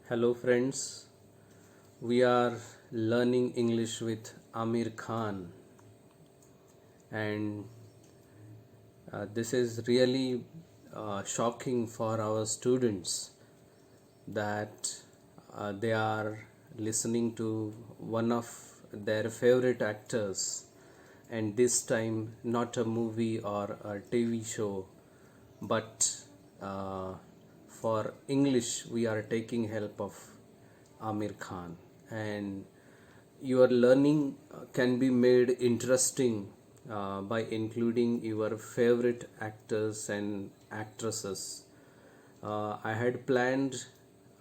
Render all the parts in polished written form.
Hello, friends. We are learning English with Amir Khan, and this is really shocking for our students that they are listening to one of their favorite actors, and this time not a movie or a TV show, but for English we are taking help of Amir Khan, and your learning can be made interesting by including your favorite actors and actresses. I had planned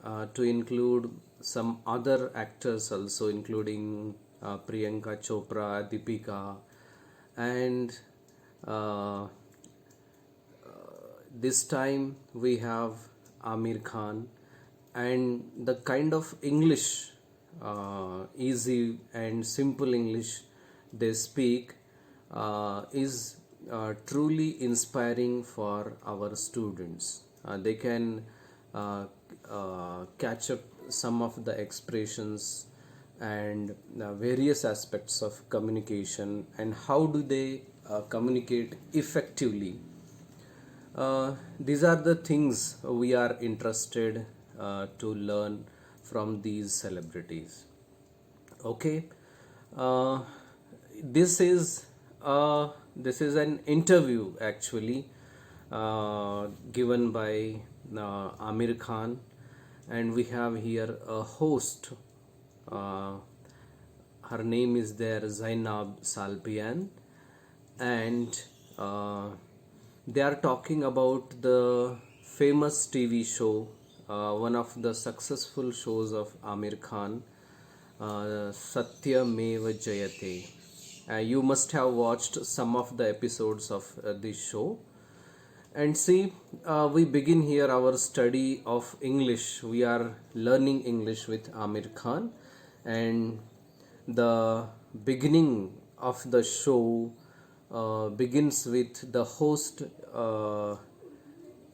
to include some other actors also, including Priyanka Chopra, Deepika, and uh, this time we have Amir Khan, and the kind of English, easy and simple English they speak, is truly inspiring for our students. They can catch up some of the expressions and various aspects of communication, and how do they communicate effectively. These are the things we are interested to learn from these celebrities. Okay, uh, this is an interview actually given by Amir Khan, and we have here a host. Uh, Her name is there, Zainab Salpian, and they are talking about the famous TV show, one of the successful shows of Amir Khan, Satya Meva Jayate. You must have watched some of the episodes of this show. And see, we begin here our study of English. We are learning English with Amir Khan, and the beginning of the show begins with the host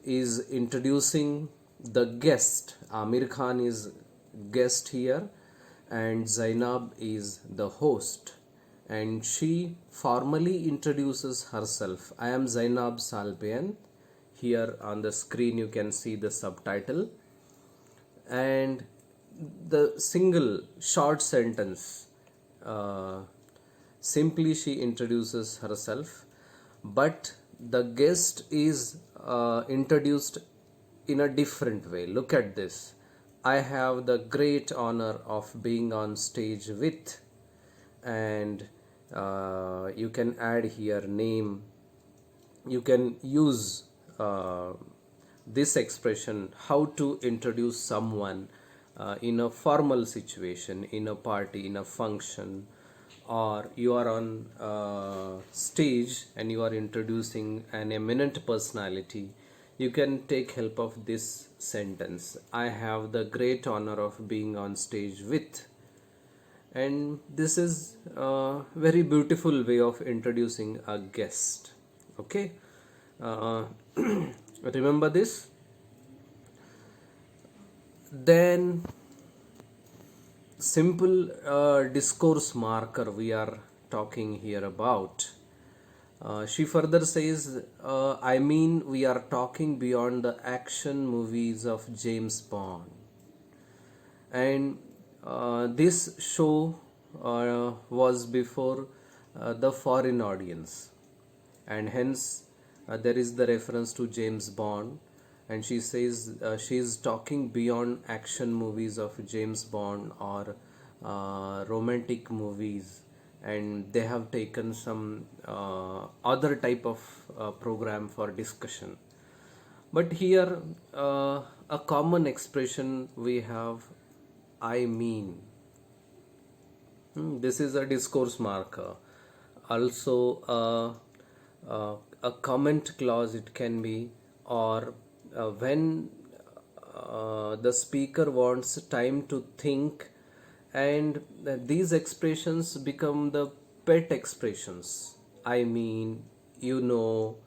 is introducing the guest. Amir Khan is guest here, and Zainab is the host, and she formally introduces herself. I am Zainab Salpian. Here on the screen you can see the subtitle, and the single short sentence, simply she introduces herself, but the guest is introduced in a different way. Look at this. I have the great honor of being on stage with, and you can add here name. You can use this expression how to introduce someone in a formal situation, in a party, in a function, or you are on stage and you are introducing an eminent personality. You can take help of this sentence. I have the great honor of being on stage with, and this is a very beautiful way of introducing a guest. Okay, uh, remember this. Then simple discourse marker we are talking here about. She further says, I mean, we are talking beyond the action movies of James Bond. And this show was before the foreign audience, and hence there is the reference to James Bond. And she says she is talking beyond action movies of James Bond or romantic movies, and they have taken some other type of program for discussion. But here a common expression we have, I mean. This is a discourse marker. Also, a comment clause it can be, or when the speaker wants time to think, and these expressions become the pet expressions. I mean, you know,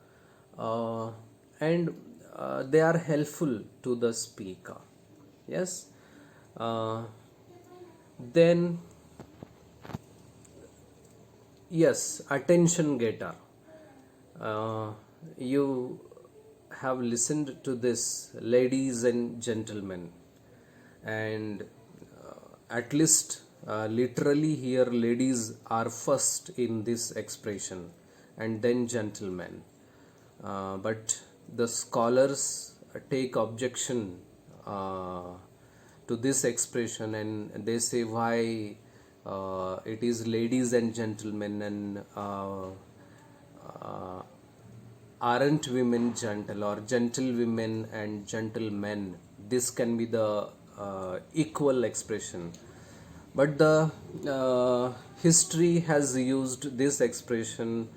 and they are helpful to the speaker. Yes. Uh, then, yes, attention getter. You have listened to this, ladies and gentlemen, and at least literally here, ladies are first in this expression, and then gentlemen. But the scholars take objection to this expression, and they say why it is ladies and gentlemen, and uh, aren't women gentle, or gentle women and gentlemen. This can be the equal expression, but the history has used this expression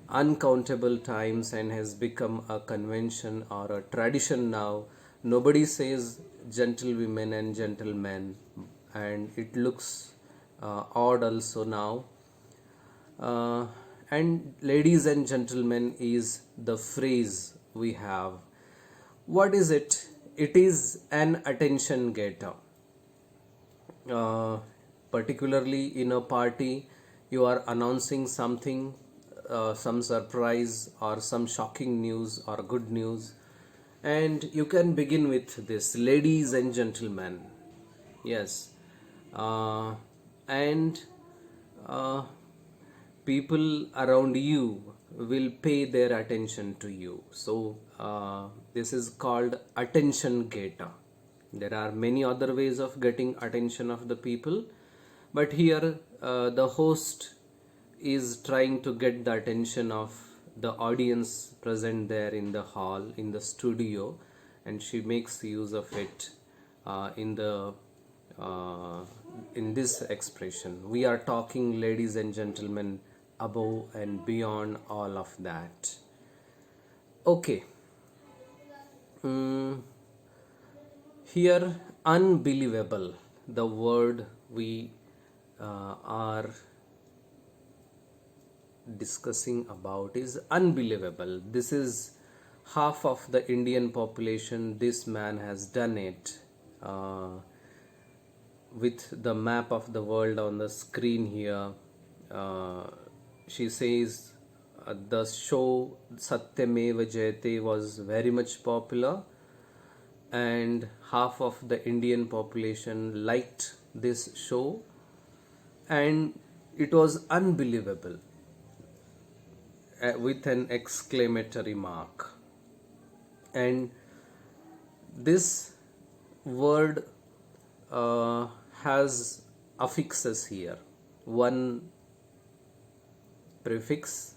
uncountable times and has become a convention or a tradition now. Nobody says gentlewomen and gentlemen, and it looks odd also now. And ladies and gentlemen is the phrase we have. What is it? It is an attention getter. Particularly in a party, you are announcing something, some surprise or some shocking news or good news, and you can begin with this, ladies and gentlemen. Yes. And people around you will pay their attention to you. So this is called attention getter. There are many other ways of getting attention of the people, but here the host is trying to get the attention of the audience present there in the hall, in the studio, and she makes use of it in this expression. We are talking, ladies and gentlemen, above and beyond all of that. Okay. Here, unbelievable, the word we are discussing about is unbelievable. This is half of the Indian population. This man has done it with the map of the world on the screen here. She says the show Satyameva Jayate was very much popular, and half of the Indian population liked this show, and it was unbelievable with an exclamatory mark. And this word has affixes here, one prefix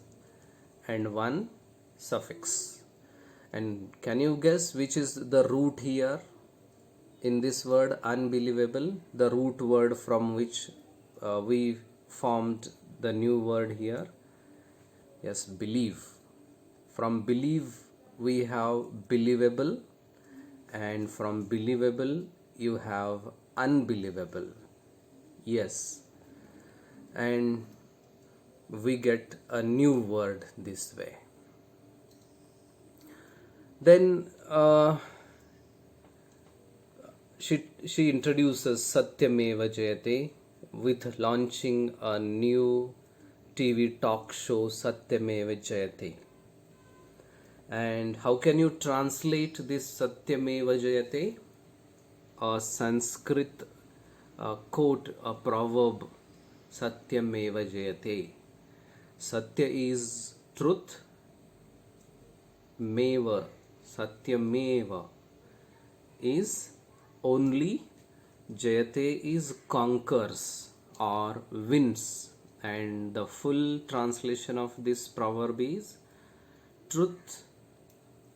and one suffix. And can you guess which is the root here in this word unbelievable? The root word from which we formed the new word here. Yes, believe. From believe we have believable, and from believable you have unbelievable. Yes, and we get a new word this way. Then she introduces Satyameva Jayate with launching a new TV talk show, Satyameva Jayate. And how can you translate this Satyameva Jayate? A Sanskrit quote, a proverb, Satyameva Jayate. Satya is truth, Meva, Satyameva is only, Jayate is conquers or wins, and the full translation of this proverb is truth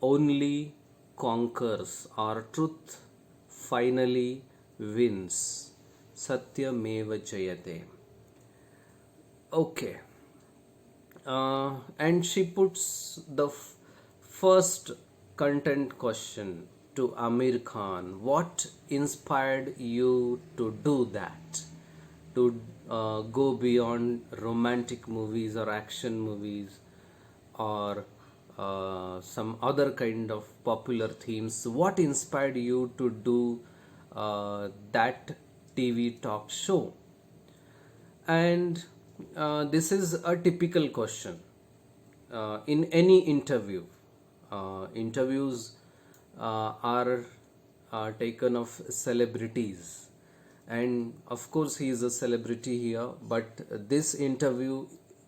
only conquers, or truth finally wins. Satyameva Jayate. Okay. And she puts the first content question to Amir Khan. What inspired you to do that? To go beyond romantic movies or action movies or some other kind of popular themes? What inspired you to do that TV talk show. And this is a typical question in any interview. Interviews are taken of celebrities, and of course he is a celebrity here, but this interview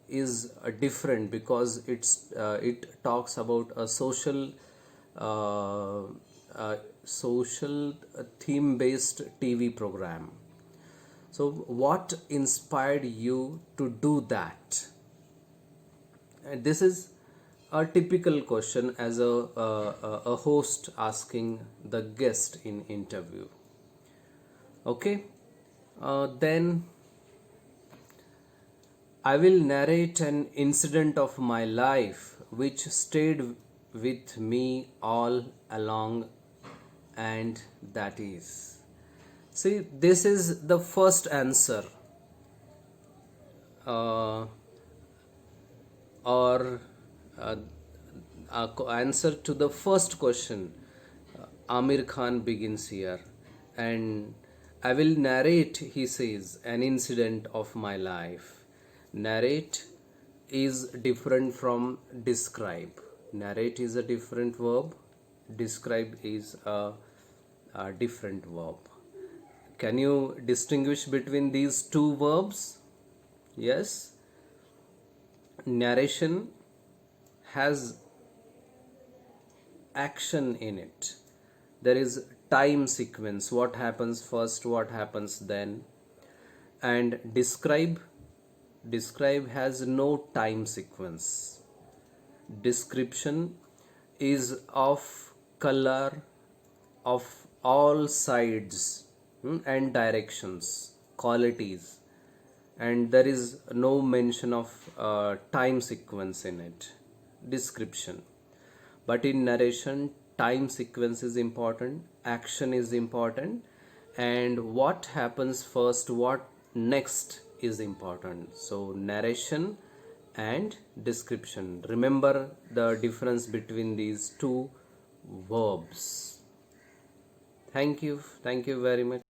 is different because it talks about a social theme based TV program. So what inspired you to do that? And this is a typical question as a host asking the guest in interview. Okay, then I will narrate an incident of my life which stayed with me all along, and that is. See, this is the first answer, or answer to the first question. Amir Khan begins here, and I will narrate, he says, an incident of my life. Narrate is different from describe. Narrate is a different verb, describe is a different verb. Can you distinguish between these two verbs? Yes. Narration has action in it. There is time sequence, what happens first, what happens then. And describe has no time sequence. Description is of color of all sides and directions, qualities, and there is no mention of time sequence in it. Description. But in narration, time sequence is important, action is important, and what happens first, what next is important. So narration and description. Remember the difference between these two verbs. Thank you very much.